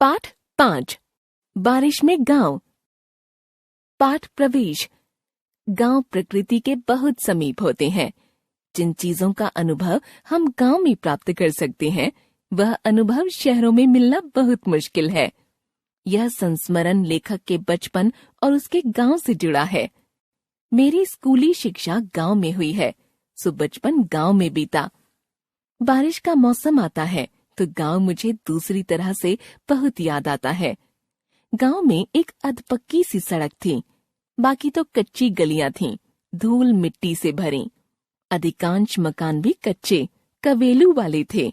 पाठ 5 बारिश में गांव। पाठ प्रवेश। गांव प्रकृति के बहुत समीप होते हैं। जिन चीजों का अनुभव हम गांव में प्राप्त कर सकते हैं, वह अनुभव शहरों में मिलना बहुत मुश्किल है। यह संस्मरण लेखक के बचपन और उसके गांव से जुड़ा है। मेरी स्कूली शिक्षा गांव में हुई है, सो बचपन गांव में बीता। बारिश का मौसम आता है तो गांव मुझे दूसरी तरह से बहुत याद आता है। गांव में एक अधपक्की सी सड़क थी, बाकी तो कच्ची गलियां थीं, धूल मिट्टी से भरी। अधिकांश मकान भी कच्चे कवेलू वाले थे।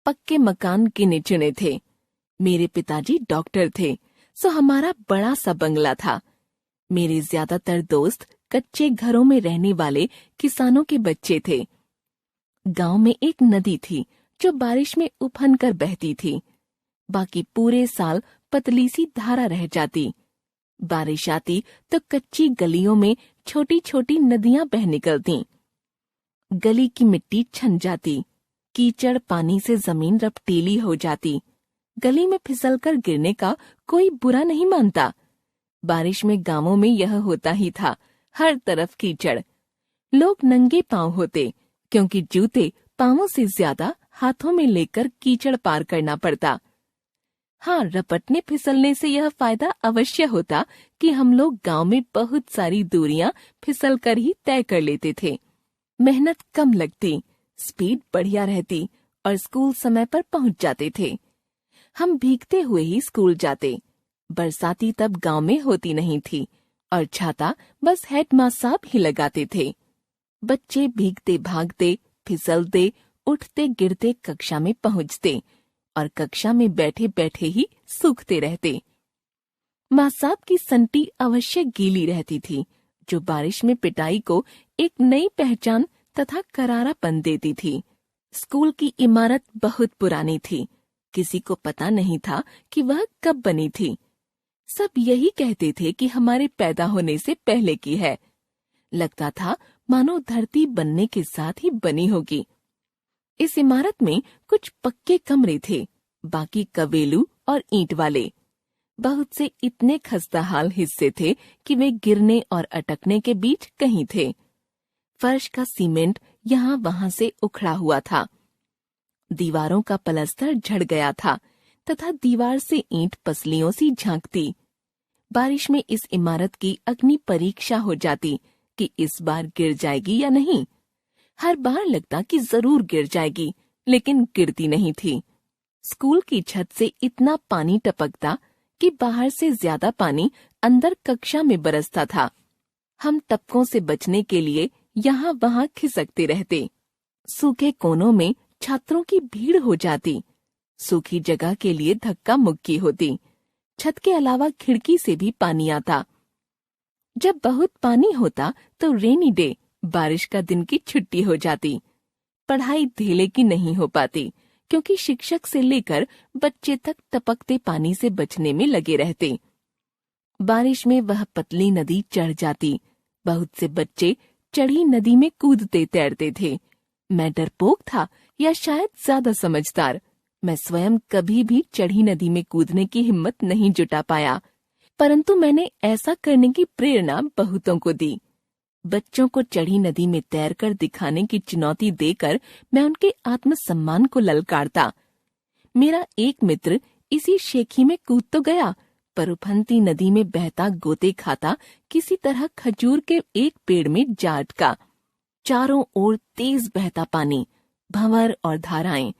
पक्के मकान गिने चुने थे। मेरे पिताजी डॉक्टर थे, सो हमारा बड़ा सा बंगला था। मेरे ज्यादातर दोस्त कच्चे घरों में रहने वाले किसानों के बच्चे थे। गांव में एक नदी थी जो बारिश में उफन कर बहती थी। बाकी पूरे साल पतली सी धारा रह जाती। बारिश आती तो कच्ची गलियों में छोटी छोटी नदियां बह निकलती। गली की मिट्टी छन जाती। कीचड़ पानी से जमीन रपटीली हो जाती। गली में फिसलकर गिरने का कोई बुरा नहीं मानता। बारिश में गांवों में यह होता ही था, हर तरफ कीचड़। लोग नंगे पांव होते, क्योंकि जूते पांवों से ज्यादा हाथों में लेकर कीचड़ पार करना पड़ता। हाँ, रपटने फिसलने से यह फायदा अवश्य होता कि हम लोग गांव में बहुत सारी दूरियां फिसल कर ही तय कर लेते थे। मेहनत कम लगती, स्पीड बढ़िया रहती और स्कूल समय पर पहुंच जाते थे। हम भीगते हुए ही स्कूल जाते। बरसाती तब गांव में होती नहीं थी और छाता बस हेडमास्टर साहब ही लगाते थे। बच्चे भीगते भागते फिसलते उठते गिरते कक्षा में पहुंचते और कक्षा में बैठे बैठे ही सूखते रहते। माँ साहब की संटी अवश्य गीली रहती थी, जो बारिश में पिटाई को एक नई पहचान तथा करारापन देती थी। स्कूल की इमारत बहुत पुरानी थी। किसी को पता नहीं था कि वह कब बनी थी। सब यही कहते थे कि हमारे पैदा होने से पहले की है। लगता था मानो धरती बनने के साथ ही बनी होगी। इस इमारत में कुछ पक्के कमरे थे, बाकी कवेलू और ईंट वाले। बहुत से इतने खस्ताहाल हिस्से थे कि वे गिरने और अटकने के बीच कहीं थे। फर्श का सीमेंट यहाँ वहां से उखड़ा हुआ था। दीवारों का पलस्तर झड़ गया था तथा दीवार से ईंट पसलियों सी झांकती। बारिश में इस इमारत की अग्नि परीक्षा हो जाती कि इस बार गिर जाएगी या नहीं। हर बार लगता कि जरूर गिर जाएगी, लेकिन गिरती नहीं थी। स्कूल की छत से इतना पानी टपकता कि बाहर से ज्यादा पानी अंदर कक्षा में बरसता था। हम टपकों से बचने के लिए यहाँ वहाँ खिसकते रहते। सूखे कोनों में छात्रों की भीड़ हो जाती। सूखी जगह के लिए धक्का मुक्की होती। छत के अलावा खिड़की से भी पानी आता। जब बहुत पानी होता तो रेनी डे, बारिश का दिन की छुट्टी हो जाती। पढ़ाई धेले की नहीं हो पाती, क्योंकि शिक्षक से लेकर बच्चे तक टपकते पानी से बचने में लगे रहते। बारिश में वह पतली नदी चढ़ जाती। बहुत से बच्चे चढ़ी नदी में कूदते तैरते थे। मैं डरपोक था या शायद ज्यादा समझदार। मैं स्वयं कभी भी चढ़ी नदी में कूदने की हिम्मत नहीं जुटा पाया, परंतु मैंने ऐसा करने की प्रेरणा बहुतों को दी। बच्चों को चढ़ी नदी में तैरकर दिखाने की चुनौती देकर मैं उनके आत्मसम्मान को ललकारता। मेरा एक मित्र इसी शेखी में कूद तो गया, पर उफनती नदी में बहता गोते खाता किसी तरह खजूर के एक पेड़ में जा अटका। चारों ओर तेज बहता पानी, भंवर और धाराएं।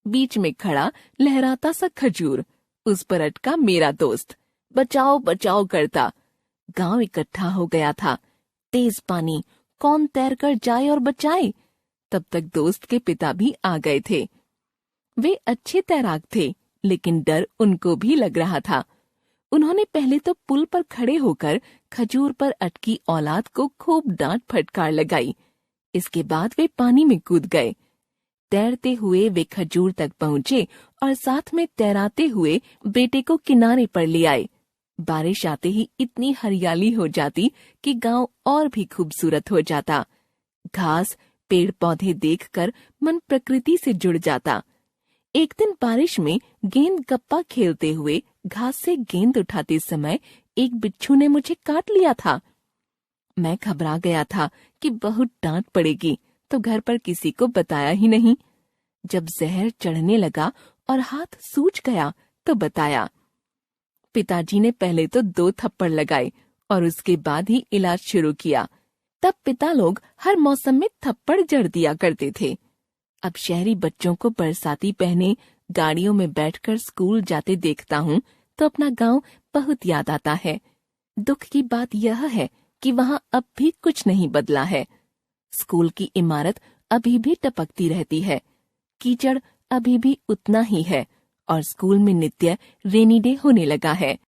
बीच में खड़ा लहराता सा खजूर, उस पर अटका मेरा दोस्त, बचाओ बचाओ करता। गांव इकट्ठा हो गया था। तेज पानी, कौन तैरकर जाए और बचाए। तब तक दोस्त के पिता भी आ गए थे। वे अच्छे तैराक थे, लेकिन डर उनको भी लग रहा था। उन्होंने पहले तो पुल पर खड़े होकर खजूर पर अटकी औलाद को खूब डांट फटकार लगाई। इसके बाद वे पानी में कूद गए। तैरते हुए वे खजूर तक पहुँचे और साथ में तैराते हुए बेटे को किनारे पर ले आए। बारिश आते ही इतनी हरियाली हो जाती कि गांव और भी खूबसूरत हो जाता। घास पेड़ पौधे देखकर मन प्रकृति से जुड़ जाता। एक दिन बारिश में गेंद गप्पा खेलते हुए घास से गेंद उठाते समय एक बिच्छू ने मुझे काट लिया था। मैं घबरा गया था कि बहुत डांट पड़ेगी, तो घर पर किसी को बताया ही नहीं। जब जहर चढ़ने लगा और हाथ सूज गया तो बताया। पिताजी ने पहले तो 2 थप्पड़ लगाए और उसके बाद ही इलाज शुरू किया। तब पिता लोग हर मौसम में थप्पड़ जड़ दिया करते थे। अब शहरी बच्चों को बरसाती पहने गाड़ियों में बैठकर स्कूल जाते देखता हूँ तो अपना गांव बहुत याद आता है। दुख की बात यह है कि वहाँ अब भी कुछ नहीं बदला है। स्कूल की इमारत अभी भी टपकती रहती है, कीचड़ अभी भी उतना ही है और स्कूल में नित्य रेनी डे होने लगा है।